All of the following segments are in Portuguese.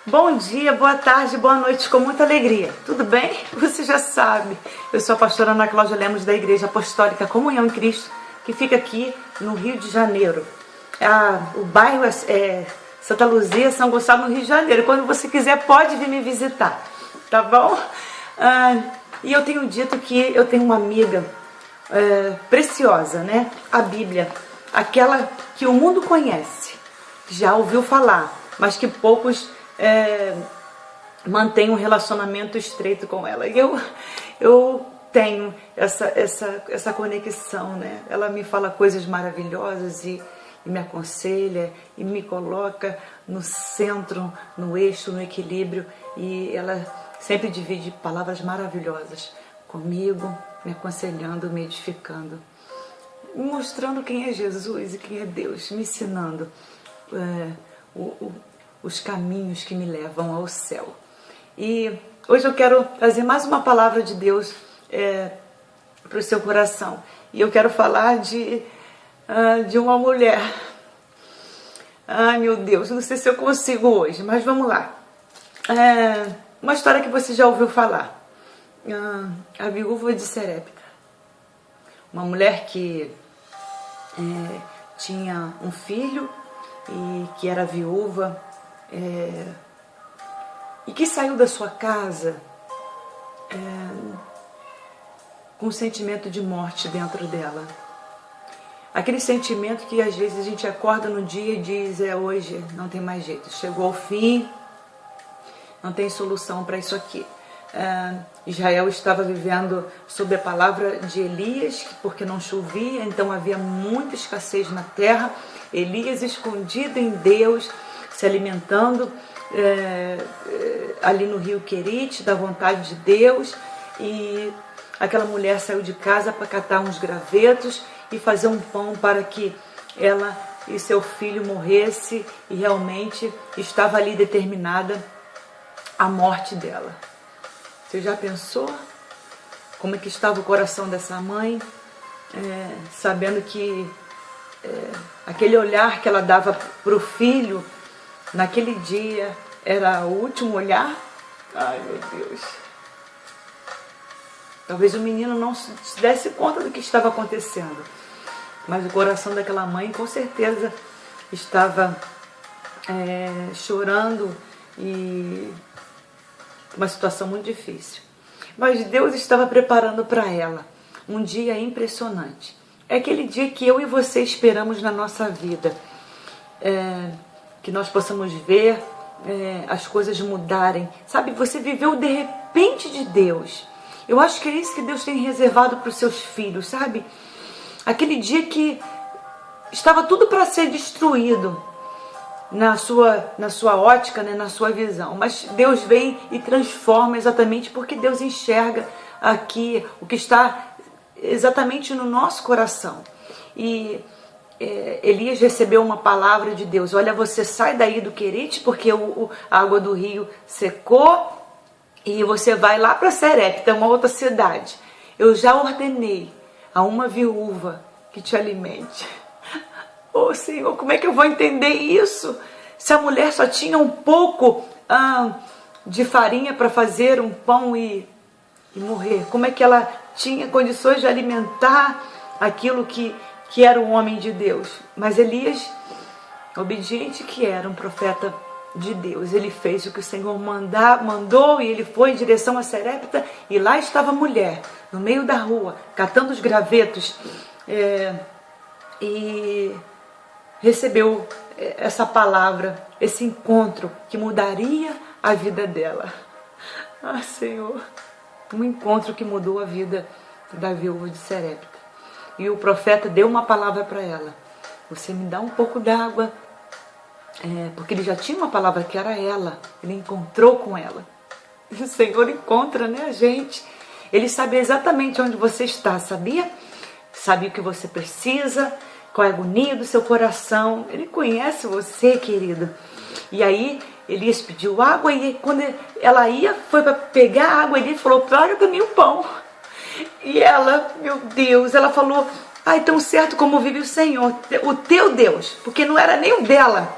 Bom dia, boa tarde, boa noite, com muita alegria. Tudo bem? Você já sabe. Eu sou a pastora Ana Cláudia Lemos da Igreja Apostólica Comunhão em Cristo, que fica aqui no Rio de Janeiro. O bairro é Santa Luzia, São Gonçalo, no Rio de Janeiro. Quando você quiser, pode vir me visitar, tá bom? E eu tenho dito que eu tenho uma amiga preciosa, né? A Bíblia, aquela que o mundo conhece, já ouviu falar, mas que poucos mantém um relacionamento estreito com ela. E eu tenho essa conexão, né? Ela me fala coisas maravilhosas e me aconselha e me coloca no centro, no eixo, no equilíbrio, e ela sempre divide palavras maravilhosas comigo, me aconselhando, me edificando, me mostrando quem é Jesus e quem é Deus, me ensinando os caminhos que me levam ao céu. E hoje eu quero trazer mais uma palavra de Deus para o seu coração. E eu quero falar de uma mulher. Ai, meu Deus, não sei se eu consigo hoje, mas vamos lá. Uma história que você já ouviu falar. A viúva de Sarepta. Uma mulher que tinha um filho e que era viúva, e que saiu da sua casa com um sentimento de morte dentro dela. Aquele sentimento que às vezes a gente acorda no dia e diz: hoje não tem mais jeito, chegou ao fim, não tem solução para isso aqui. Israel estava vivendo sob a palavra de Elias, porque não chovia, então havia muita escassez na terra. Elias escondido em Deus, se alimentando ali no rio Querite, da vontade de Deus, e aquela mulher saiu de casa para catar uns gravetos e fazer um pão para que ela e seu filho morresse, e realmente estava ali determinada a morte dela. Você já pensou como é que estava o coração dessa mãe, sabendo que aquele olhar que ela dava para o filho naquele dia era o último olhar? Ai, meu Deus. Talvez o menino não se desse conta do que estava acontecendo, mas o coração daquela mãe com certeza estava chorando, e uma situação muito difícil. Mas Deus estava preparando para ela um dia impressionante. É aquele dia que eu e você esperamos na nossa vida, que nós possamos ver as coisas mudarem. Sabe, você viveu de repente de Deus. Eu acho que é isso que Deus tem reservado para os seus filhos, sabe? Aquele dia que estava tudo para ser destruído na sua ótica, né, na sua visão. Mas Deus vem e transforma, exatamente porque Deus enxerga aqui o que está exatamente no nosso coração. E Elias recebeu uma palavra de Deus: olha, você sai daí do Querite, porque a água do rio secou, e você vai lá para Sarepta, uma outra cidade. Eu já ordenei a uma viúva que te alimente. Oh, Senhor, como é que eu vou entender isso? Se a mulher só tinha um pouco de farinha para fazer um pão e morrer, como é que ela tinha condições de alimentar aquilo que era um homem de Deus? Mas Elias, obediente que era, um profeta de Deus, ele fez o que o Senhor mandou, e ele foi em direção a Sarepta, e lá estava a mulher, no meio da rua, catando os gravetos, e recebeu essa palavra, esse encontro que mudaria a vida dela. Ah, Senhor, um encontro que mudou a vida da viúva de Sarepta. E o profeta deu uma palavra para ela: você me dá um pouco d'água, porque ele já tinha uma palavra que era ela, ele encontrou com ela. E o Senhor encontra, né, a gente. Ele sabe exatamente onde você está, sabia? Sabe o que você precisa, qual é a agonia do seu coração. Ele conhece você, querido. E aí Elias pediu água, e quando ela foi para pegar a água, ele falou: traga também o pão. E ela, meu Deus, ela falou: ai, tão certo como vive o Senhor, o teu Deus, porque não era nem o dela.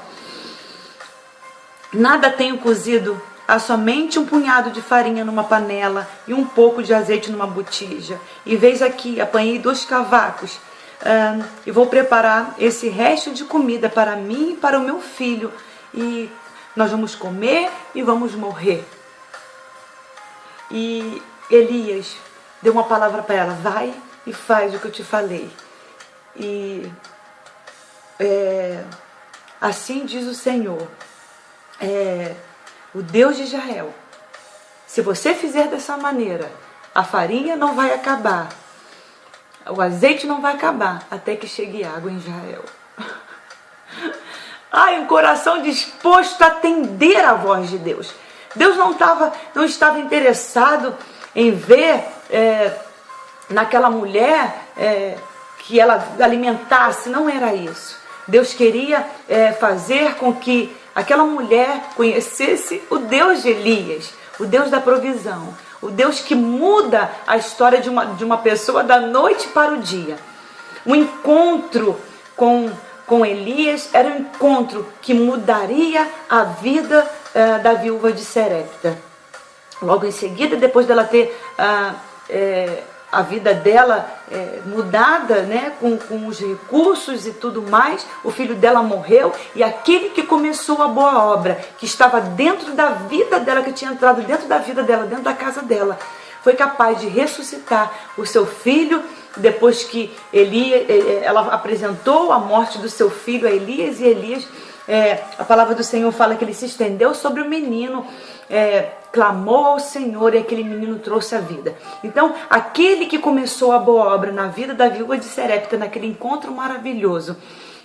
Nada tenho cozido, há somente um punhado de farinha numa panela e um pouco de azeite numa botija. E veis aqui, apanhei 2 cavacos e vou preparar esse resto de comida para mim e para o meu filho. E nós vamos comer e vamos morrer. E Elias deu uma palavra para ela: vai e faz o que eu te falei. E assim diz o Senhor, o Deus de Israel: se você fizer dessa maneira, a farinha não vai acabar, o azeite não vai acabar, até que chegue água em Israel. Ai, um coração disposto a atender a voz de Deus. Deus não estava interessado em ver naquela mulher que ela alimentasse, não era isso. Deus queria fazer com que aquela mulher conhecesse o Deus de Elias, o Deus da provisão, o Deus que muda a história de uma pessoa da noite para o dia. O encontro com Elias era um encontro que mudaria a vida da viúva de Serepta. Logo em seguida, depois dela ter a vida dela mudada, né, com os recursos e tudo mais, o filho dela morreu, e aquele que começou a boa obra, que estava dentro da vida dela, que tinha entrado dentro da vida dela, dentro da casa dela, foi capaz de ressuscitar o seu filho. Depois que ela apresentou a morte do seu filho a Elias, e Elias, a palavra do Senhor fala que ele se estendeu sobre o menino, clamou ao Senhor, e aquele menino trouxe a vida. Então, aquele que começou a boa obra na vida da viúva de Serepta, naquele encontro maravilhoso,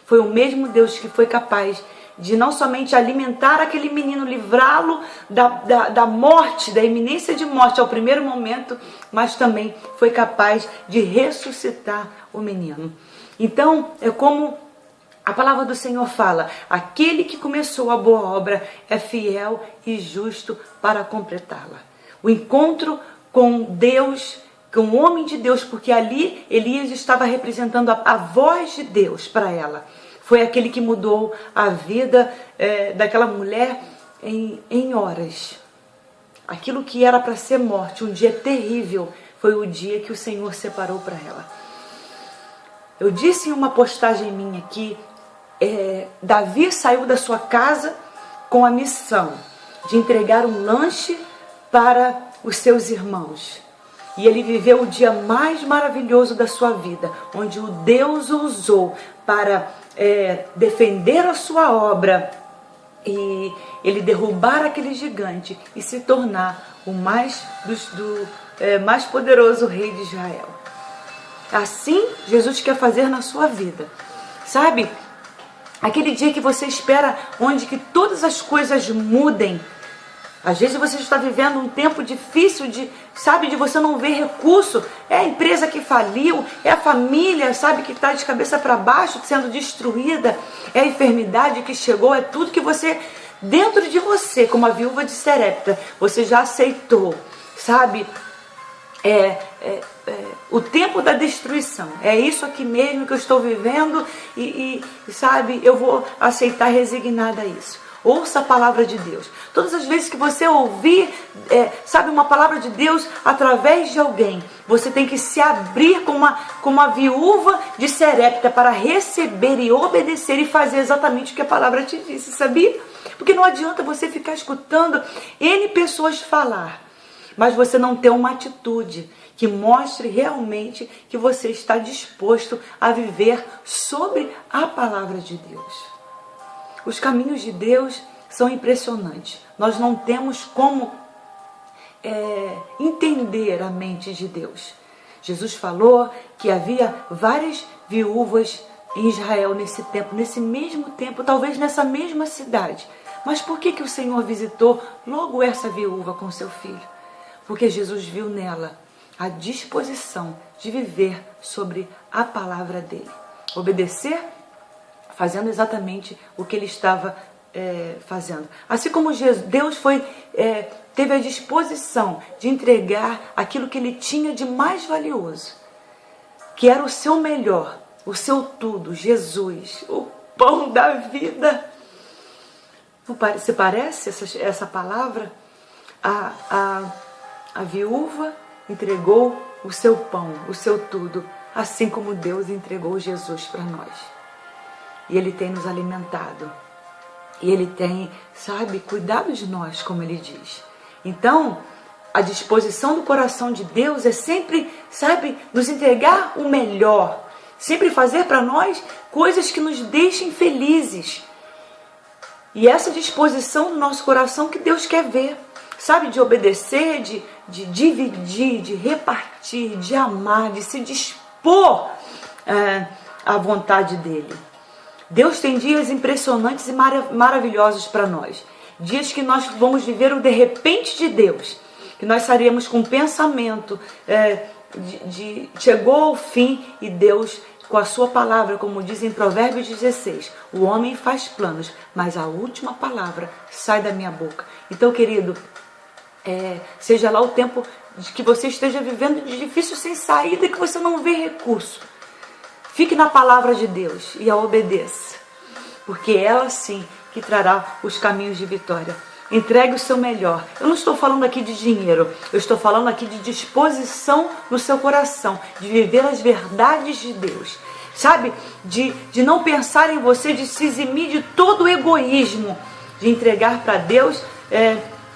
foi o mesmo Deus que foi capaz de não somente alimentar aquele menino, livrá-lo da morte, da iminência de morte ao primeiro momento, mas também foi capaz de ressuscitar o menino. Então, é como a palavra do Senhor fala: aquele que começou a boa obra é fiel e justo para completá-la. O encontro com Deus, com o homem de Deus, porque ali Elias estava representando a voz de Deus para ela. Foi aquele que mudou a vida daquela mulher em horas. Aquilo que era para ser morte, um dia terrível, foi o dia que o Senhor separou para ela. Eu disse em uma postagem minha que Davi saiu da sua casa com a missão de entregar um lanche para os seus irmãos. E ele viveu o dia mais maravilhoso da sua vida, onde o Deus o usou para defender a sua obra, e ele derrubar aquele gigante e se tornar o mais poderoso rei de Israel. Assim Jesus quer fazer na sua vida, sabe? Aquele dia que você espera, onde que todas as coisas mudem. Às vezes você está vivendo um tempo difícil de você não ver recurso. É a empresa que faliu, é a família, que está de cabeça para baixo, sendo destruída. É a enfermidade que chegou, é tudo que você, dentro de você, como a viúva de Serepta, você já aceitou, o tempo da destruição. É isso aqui mesmo que eu estou vivendo e eu vou aceitar resignada a isso. Ouça a palavra de Deus. Todas as vezes que você ouvir, uma palavra de Deus através de alguém, você tem que se abrir como a viúva de Serepta para receber e obedecer e fazer exatamente o que a palavra te disse, sabia? Porque não adianta você ficar escutando N pessoas falar, mas você não ter uma atitude que mostre realmente que você está disposto a viver sobre a palavra de Deus. Os caminhos de Deus são impressionantes. Nós não temos como entender a mente de Deus. Jesus falou que havia várias viúvas em Israel nesse mesmo tempo, talvez nessa mesma cidade. Mas por que o Senhor visitou logo essa viúva com seu filho? Porque Jesus viu nela a disposição de viver sobre a palavra dele. Obedecer, fazendo exatamente o que ele estava fazendo. Assim como Deus teve a disposição de entregar aquilo que ele tinha de mais valioso, que era o seu melhor, o seu tudo, Jesus, o pão da vida. Se parece essa palavra? A viúva entregou o seu pão, o seu tudo, assim como Deus entregou Jesus para nós. E Ele tem nos alimentado. E Ele tem, cuidado de nós, como Ele diz. Então, a disposição do coração de Deus é sempre, nos entregar o melhor. Sempre fazer para nós coisas que nos deixem felizes. E essa disposição do nosso coração que Deus quer ver. De obedecer, de dividir, de repartir, de amar, de se dispor à vontade dEle. Deus tem dias impressionantes e maravilhosos para nós. Dias que nós vamos viver o de repente de Deus. Que nós sairemos com pensamento chegou ao fim e Deus, com a sua palavra, como diz em Provérbios 16, o homem faz planos, mas a última palavra sai da minha boca. Então, querido, seja lá o tempo de que você esteja vivendo de difícil sem saída, que você não vê recurso, fique na palavra de Deus e a obedeça, porque ela sim que trará os caminhos de vitória. Entregue o seu melhor. Eu não estou falando aqui de dinheiro, eu estou falando aqui de disposição no seu coração, de viver as verdades de Deus, de não pensar em você, de se eximir de todo o egoísmo, de entregar para Deus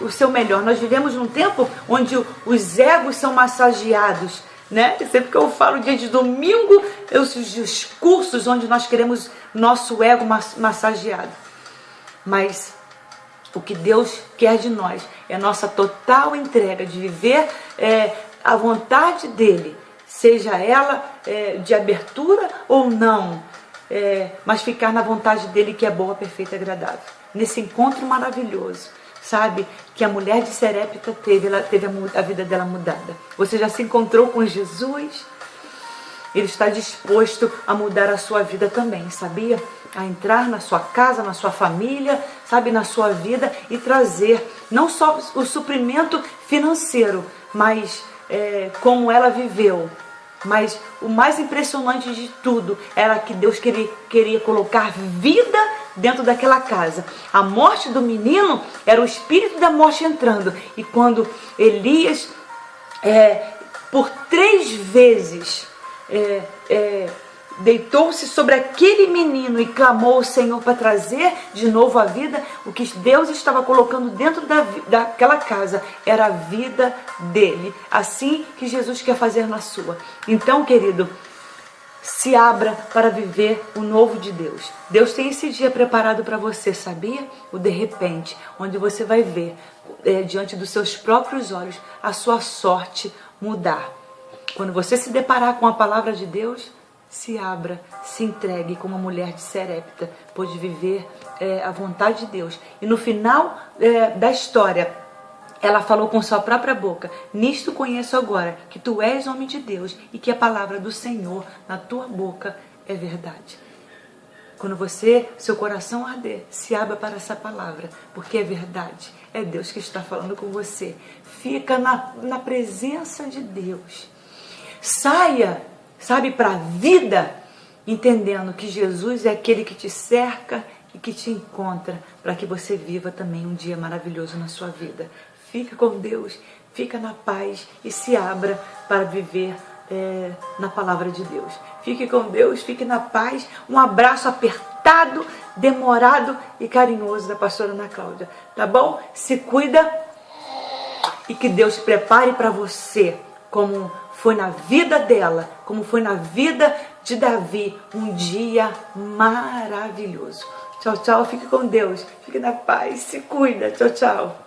o seu melhor. Nós vivemos num tempo onde os egos são massageados, né? Sempre que eu falo dia de domingo, os discursos onde nós queremos nosso ego massageado. Mas o que Deus quer de nós é a nossa total entrega de viver a vontade dEle, seja ela de abertura ou não, mas ficar na vontade dEle, que é boa, perfeita e agradável. Nesse encontro maravilhoso, que a mulher de Serepta teve, ela teve a vida dela mudada. Você já se encontrou com Jesus? Ele está disposto a mudar a sua vida também, sabia? A entrar na sua casa, na sua família, na sua vida e trazer não só o suprimento financeiro, mas como ela viveu. Mas o mais impressionante de tudo era que Deus queria colocar vida dentro daquela casa. A morte do menino era o espírito da morte entrando. E quando Elias, por 3 vezes, deitou-se sobre aquele menino e clamou ao Senhor para trazer de novo a vida, o que Deus estava colocando dentro daquela casa era a vida dele. Assim que Jesus quer fazer na sua. Então, querido, se abra para viver o novo de Deus. Deus tem esse dia preparado para você, sabia? O de repente, onde você vai ver, diante dos seus próprios olhos, a sua sorte mudar. Quando você se deparar com a palavra de Deus, se abra, se entregue como a mulher de Serepta, pôde viver a vontade de Deus. E no final da história, ela falou com sua própria boca: nisto conheço agora que tu és homem de Deus e que a palavra do Senhor na tua boca é verdade. Quando seu coração arder, se abra para essa palavra, porque é verdade. É Deus que está falando com você. Fica na presença de Deus. Saia, para a vida, entendendo que Jesus é aquele que te cerca e que te encontra, para que você viva também um dia maravilhoso na sua vida. Fica com Deus, fica na paz e se abra para viver na palavra de Deus. Fique com Deus, fique na paz. Um abraço apertado, demorado e carinhoso da pastora Ana Cláudia, tá bom? Se cuida e que Deus prepare para você, como foi na vida dela, como foi na vida de Davi, um dia maravilhoso. Tchau, tchau, fique com Deus, fique na paz, se cuida, tchau, tchau.